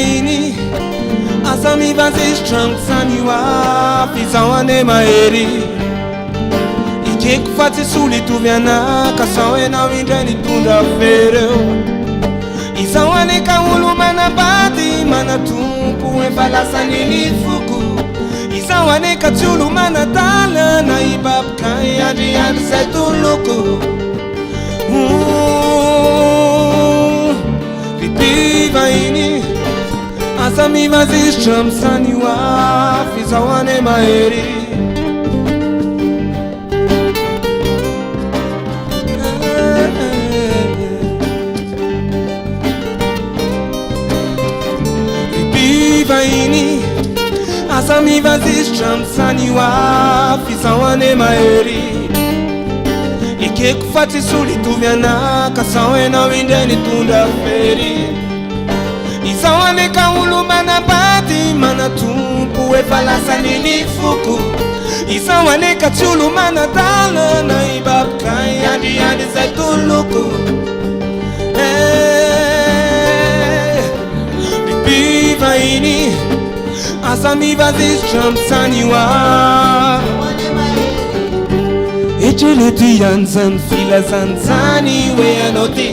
ini asami vazishtramsaniwa fizawane maeri ikeko fatsisuli tuviana kasawenao indrany tondra fereo izawane ka olo manabady manatompo efa lasaniny foko izawane ka tsy olo manadala na ibabikay andriany zay toloko ripiva iny asami vazishtramsaniwa fizawane maeri ini asami vazishtramsaniwa fizawane maeri ikeko fatsisuli tuviana kasawenao indrany tondra fery izawane ka olo manabady manatompo efa lasaniny foko izawane ka tsy olo manadala na ibabikay andriany zay toloko ripiva iny asami vazishtramsaniwa etrelety iany zany filazanjany hoe anao ty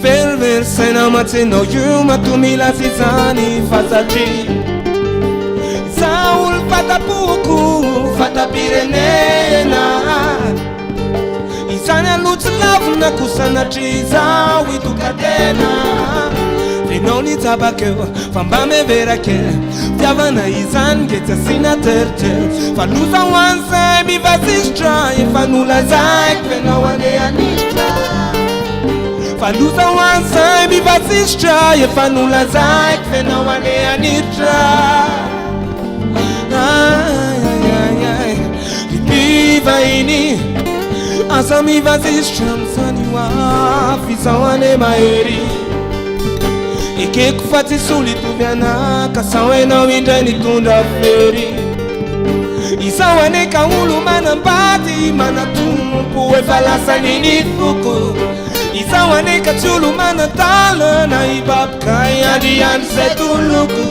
veriversaina matsenao io matomilasi zany fa satri za olo fatapoko fatapirenena izany alotsy lavina kosanatry zao itokatena enao nitsabakeo fa mba meverakely fiavana izany ngetra sina teritero fa loza hoany zay mivazisitra efa nolazaiko fenao andehanitra fa loza hoany zay mivazisitra efa nolazaiko fenao andehanitra ripiva iny asami vazishtramsaniwa fizawane maeri ikeko fatsisuli tuviana kasawenao indrany tondra fery izawane ka olo manambady manatompo efa lasaniny foko izawane ka tsy olo manadala na ibabikay andriany zay toloko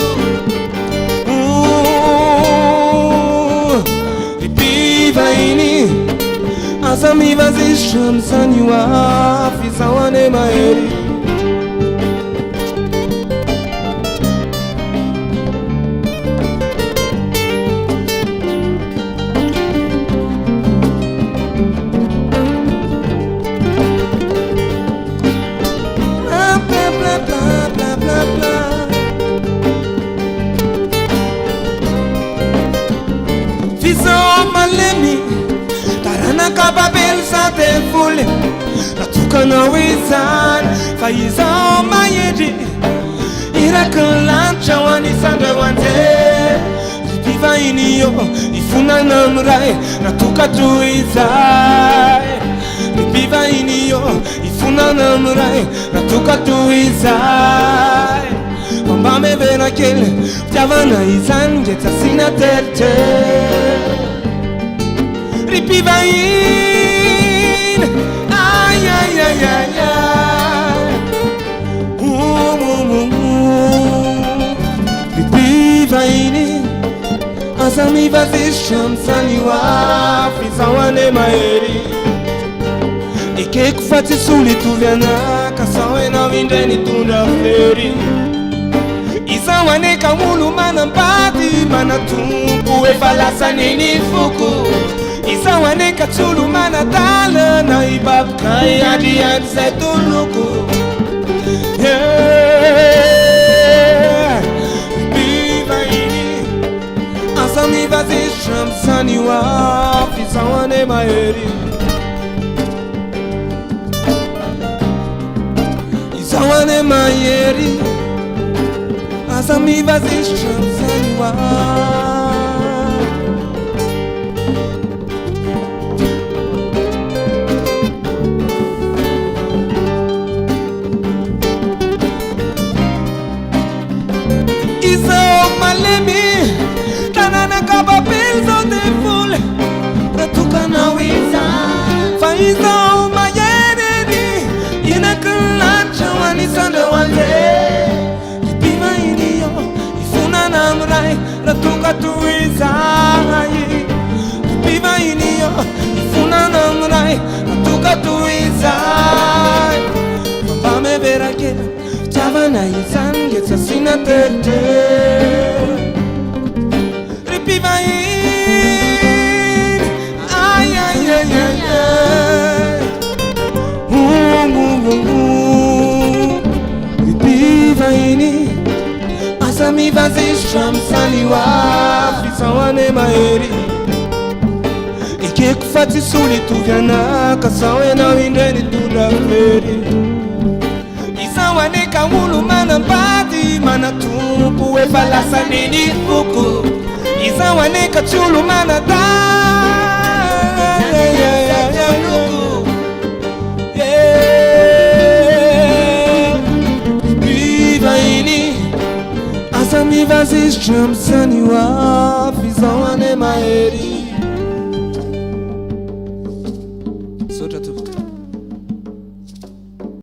ripiva iny asami vazishtramsaniwa fizawane maeri kababel sa tefule natukanao izany fa izao maedry irakanlanitra ho anisandrahoanze ripiva iny io ifonana amiray natokatro izay ripiva iny io ifonana amiray natokatro izay mba mevena kely fitiavana izany ngetra sina teritero ripiva iny ay ay ay ay ay ripiva iny asami vazishtramsaniwa fizawane maeri ikeko fatsisuli tuviana kasawenao indrany tondra fery izawane ka olo manambady manatompo efa lasaniny foko izawane ka tsy olo manadala na ibabikay andriany zay toloko ripiva iny asami vazishtramsaniwa fizawane maeri izawane maeri asami vazishtramsaniwa izao malemy tanana kababel zao tefule ratukanao izany fa izao mayeneny inaky lanitra ho anisandrahoanze na tete ripivain ay ay ay ay ay ripivaini asami vazisha msaliwa fisawane maheri ikikufati suli tuvyana kasawe na windeni tudaferi isawane kawulu mana mbadi mana tupu wefalasa nini fuku isawane kachulu mana da bivaini asami vazisha msaliwa fisawane maheri